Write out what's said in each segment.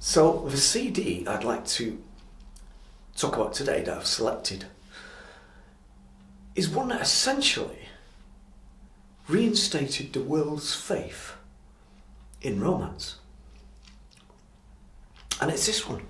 So the CD I'd like to talk about today that I've selected is one that essentially reinstated the world's faith in romance. And it's this one.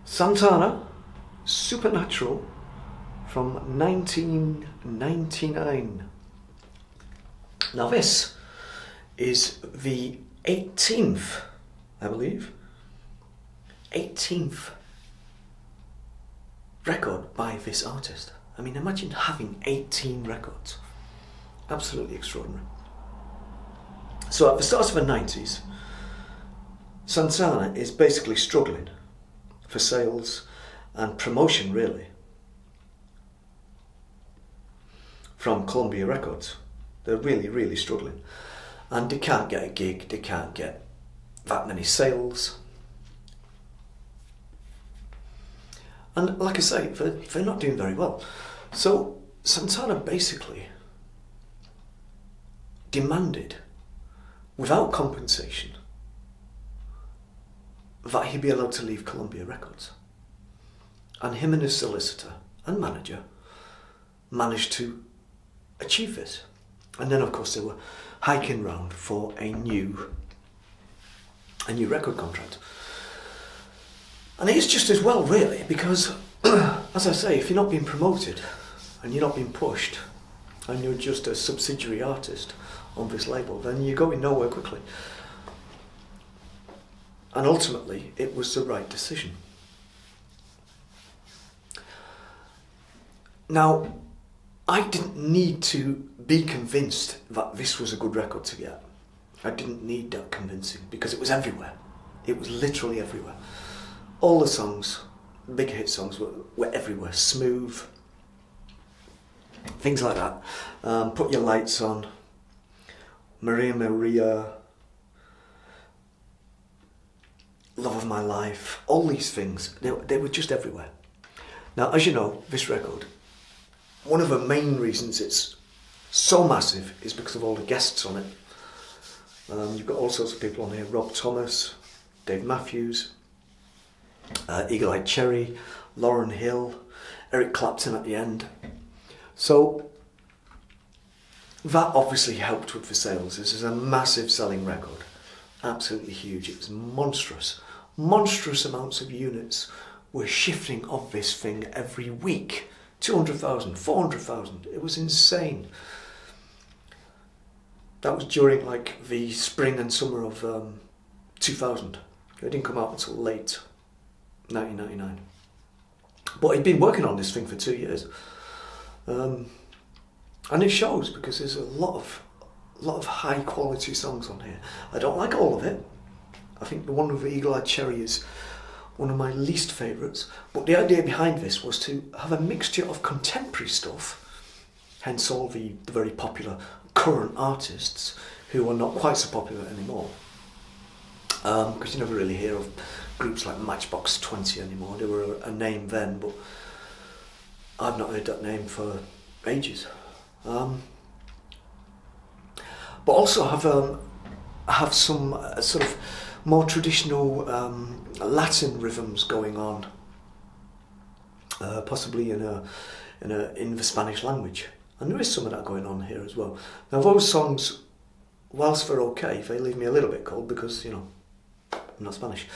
Santana, Supernatural, from 1999. Now this is the 18th, I believe, 18th record by this artist. I mean, imagine having 18 records. Absolutely extraordinary. So at the start of the 90s, Santana is basically struggling for sales and promotion, really, from Columbia Records. They're really, really struggling. And they can't get a gig, they can't get that many sales. And like I say, they're not doing very well. So Santana basically demanded, without compensation, that he be allowed to leave Columbia Records. And him and his solicitor and manager managed to achieve this. And then of course they were hiking round for a new record contract. And it's just as well, really, because as I say, if you're not being promoted and you're not being pushed and you're just a subsidiary artist on this label, then you're going nowhere quickly. And ultimately, it was the right decision. Now, I didn't need to be convinced that this was a good record to get. I didn't need that convincing because it was everywhere. It was literally everywhere. All the songs, big hit songs, were everywhere. Smooth, things like that. Put Your Lights On, Maria Maria, Love of My Life, all these things, they were just everywhere. Now, as you know, this record, one of the main reasons it's so massive is because of all the guests on it. You've got all sorts of people on here: Rob Thomas, Dave Matthews, Eagle Eye Cherry, Lauryn Hill, Eric Clapton at the end. So that obviously helped with the sales. This is a massive selling record, absolutely huge. It was monstrous amounts of units were shifting of this thing every week. 200,000, 400,000, it was insane. That was during like the spring and summer of 2000. It didn't come out until late 1999. But he'd been working on this thing for 2 years. And it shows, because there's a lot of high quality songs on here. I don't like all of it. I think the one with the Eagle Eye Cherry is one of my least favourites. But the idea behind this was to have a mixture of contemporary stuff, hence all the very popular current artists who are not quite so popular anymore. Because you never really hear of groups like Matchbox 20 anymore. They were a name then, but I've not heard that name for ages. But also have some sort of more traditional Latin rhythms going on, possibly in the Spanish language, and there is some of that going on here as well. Now those songs, whilst they're okay, they leave me a little bit cold because, you know, I'm not Spanish,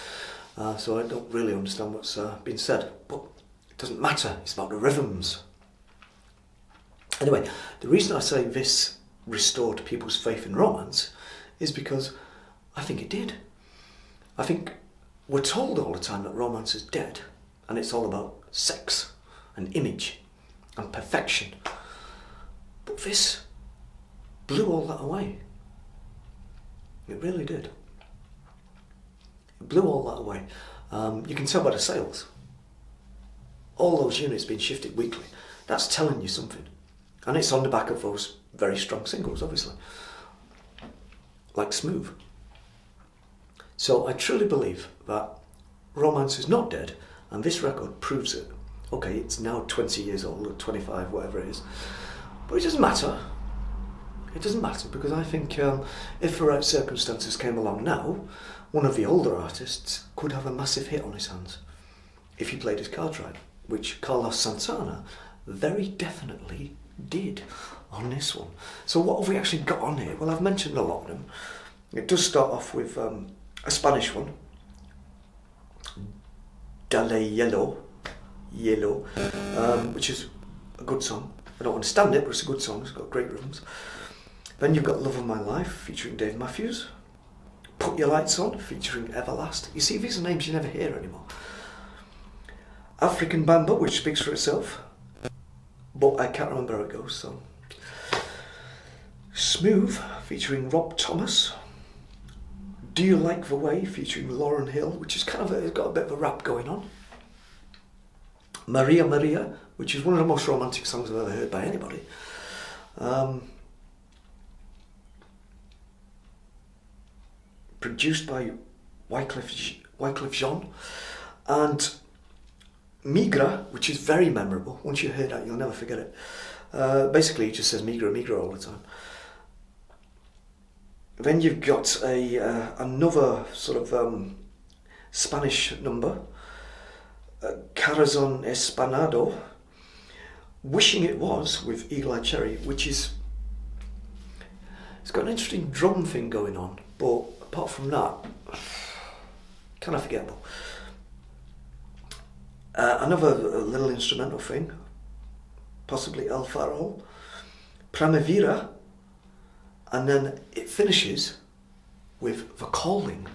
so I don't really understand what's being said. But it doesn't matter. It's about the rhythms. Anyway, the reason I say this restored people's faith in romance is because I think it did. I think we're told all the time that romance is dead and it's all about sex and image and perfection. But this blew all that away. It really did. It blew all that away. You can tell by the sales. All those units being shifted weekly. That's telling you something. And it's on the back of those very strong singles, obviously. Like Smooth. So I truly believe that romance is not dead, and this record proves it. Okay, it's now 20 years old, or 25, whatever it is. But it doesn't matter. It doesn't matter, because I think if the right circumstances came along now, one of the older artists could have a massive hit on his hands if he played his cards right, which Carlos Santana very definitely did on this one. So what have we actually got on here? Well, I've mentioned a lot of them. It does start off with a Spanish one, Dale Yellow, which is a good song. I don't understand it, but it's a good song. It's got great rhythms. Then you've got Love of My Life, featuring Dave Matthews. Put Your Lights On, featuring Everlast. You see, these are names you never hear anymore. African Bamba, which speaks for itself, but I can't remember how it goes, so. Smooth, featuring Rob Thomas. Do You Like the Way, featuring Lauryn Hill, which is kind of it's got a bit of a rap going on. Maria Maria, which is one of the most romantic songs I've ever heard by anybody. Produced by Wyclef Jean. And Migra, which is very memorable. Once you heard that, you'll never forget it. Basically, it just says Migra, Migra all the time. Then you've got another sort of Spanish number, Corazon Espanado, Wishing It Was, with Eagle Eye Cherry, which is, it's got an interesting drum thing going on, but apart from that, kind of forgettable. Another little instrumental thing, possibly El Farol, Primavera, and then it finishes with The Calling,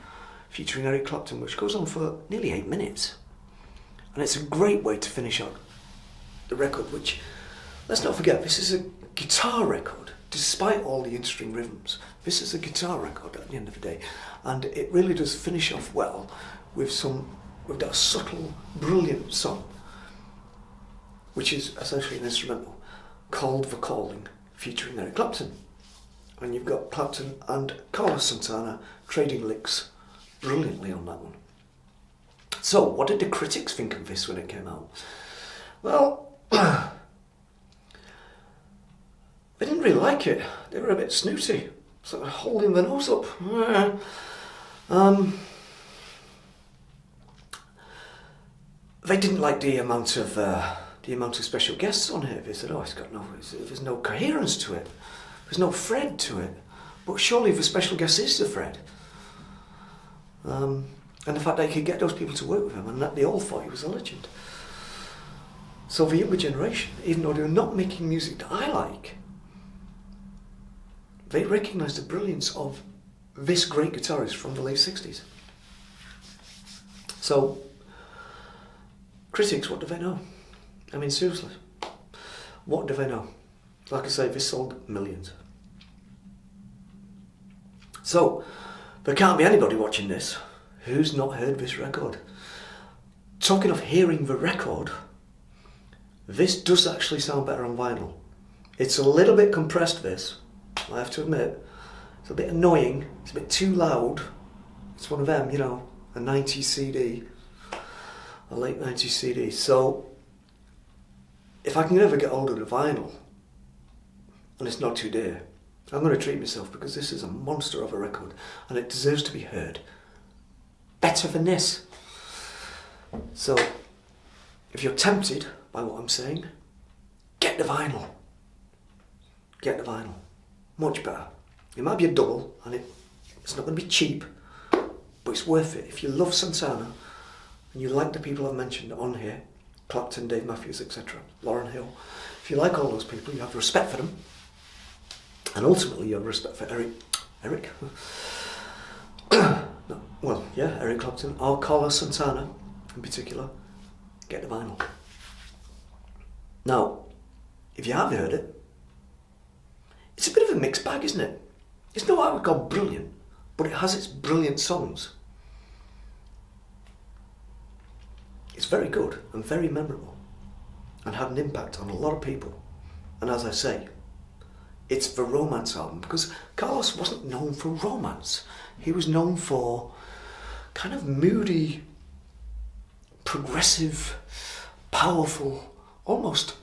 featuring Eric Clapton, which goes on for nearly 8 minutes. And it's a great way to finish out the record, which, let's not forget, this is a guitar record, despite all the interesting rhythms. This is a guitar record at the end of the day, and it really does finish off well with that subtle, brilliant song, which is essentially an instrumental, called The Calling, featuring Eric Clapton. And you've got Clapton and Carlos Santana trading licks brilliantly on that one. So, what did the critics think of this when it came out? Well, they didn't really like it. They were a bit snooty, sort of holding their nose up. They didn't like the amount of special guests on here. They said, "Oh, there's no coherence to it. There's no thread to it." But surely the special guest is the thread. And the fact they could get those people to work with him, and that they all thought he was a legend. So the younger generation, even though they're not making music that I like, they recognise the brilliance of this great guitarist from the late 60s. So, critics, what do they know? I mean, seriously, what do they know? Like I say, this sold millions. So, there can't be anybody watching this who's not heard this record. Talking of hearing the record, this does actually sound better on vinyl. It's a little bit compressed, this, I have to admit. It's a bit annoying, it's a bit too loud. It's one of them, you know, a 90s CD, a late 90s CD. So, if I can ever get hold of the vinyl, and it's not too dear, I'm going to treat myself, because this is a monster of a record, and it deserves to be heard better than this. So, if you're tempted by what I'm saying, get the vinyl. Get the vinyl. Much better. It might be a double, and it's not going to be cheap, but it's worth it. If you love Santana, and you like the people I've mentioned on here, Clapton, Dave Matthews, etc., Lauryn Hill, if you like all those people, you have respect for them, and ultimately you have respect for Eric? No, well, yeah, Eric Clapton, or Carlos Santana in particular, get the vinyl. Now, if you have heard it, it's a bit of a mixed bag, isn't it? It's not what I would call brilliant, but it has its brilliant songs. It's very good and very memorable, and had an impact on a lot of people. And as I say, it's the romance album, because Carlos wasn't known for romance. He was known for kind of moody, progressive, powerful, almost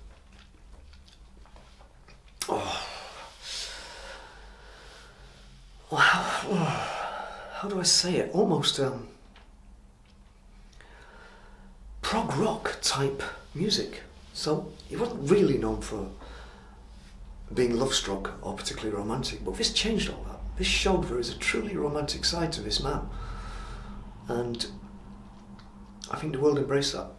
well, how do I say it? Almost prog rock type music. So he wasn't really known for being love-struck or particularly romantic, but this changed all that. This showed there is a truly romantic side to this man, and I think the world embraced that.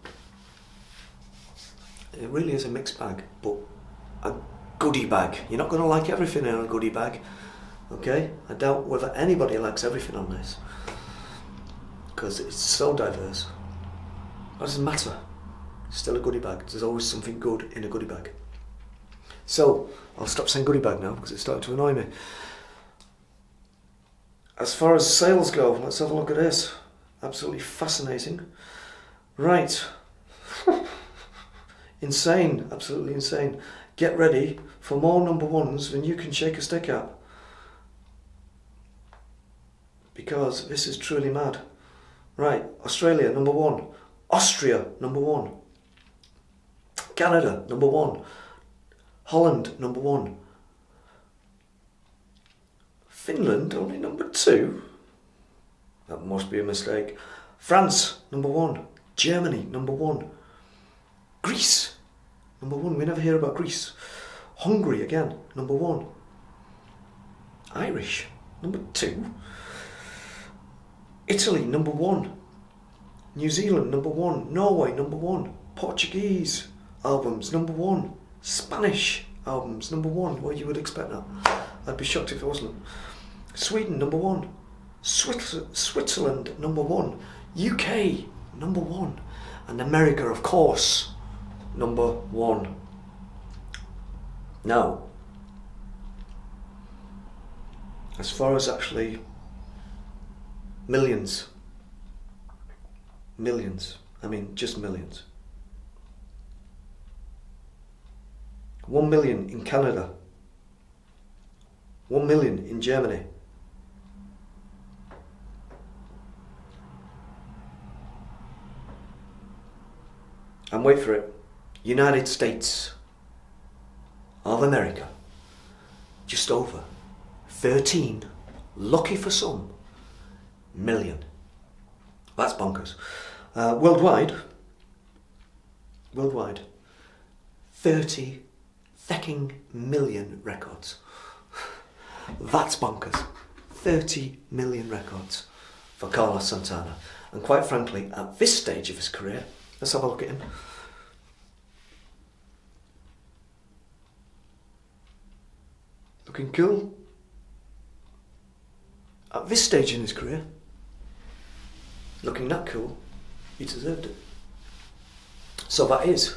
It really is a mixed bag, but a goodie bag. You're not going to like everything in a goodie bag, okay? I doubt whether anybody likes everything on this, because it's so diverse. That doesn't matter. It's still a goodie bag. There's always something good in a goodie bag. So, I'll stop saying goodie bag now because it's starting to annoy me. As far as sales go, let's have a look at this. Absolutely fascinating. Right. Insane, absolutely insane. Get ready for more number ones than you can shake a stick at. Because this is truly mad. Right, Australia, number one. Austria, number one. Canada, number one. Holland, number one. Finland, only number two. That must be a mistake. France, number one. Germany, number one. Greece, number one. We never hear about Greece. Hungary, again, number one. Irish, number two. Italy, number one. New Zealand, number one. Norway, number one. Portuguese albums, number one. Spanish albums, number one. Well, you would expect that. I'd be shocked if it wasn't. Sweden, number one. Switzerland, number one. UK, number one. And America, of course, number one. Now, as far as actually millions, I mean just millions. 1 million in Canada, 1 million in Germany, and wait for it, United States of America, just over 13, lucky for some, million. That's bonkers. Worldwide, 30 fecking million records. That's bonkers. 30 million records for Carlos Santana. And quite frankly, at this stage of his career, let's have a look at him. Looking cool. At this stage in his career, looking that cool, he deserved it. So that is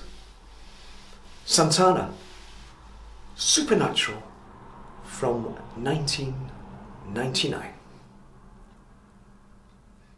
Santana, Supernatural, from 1999.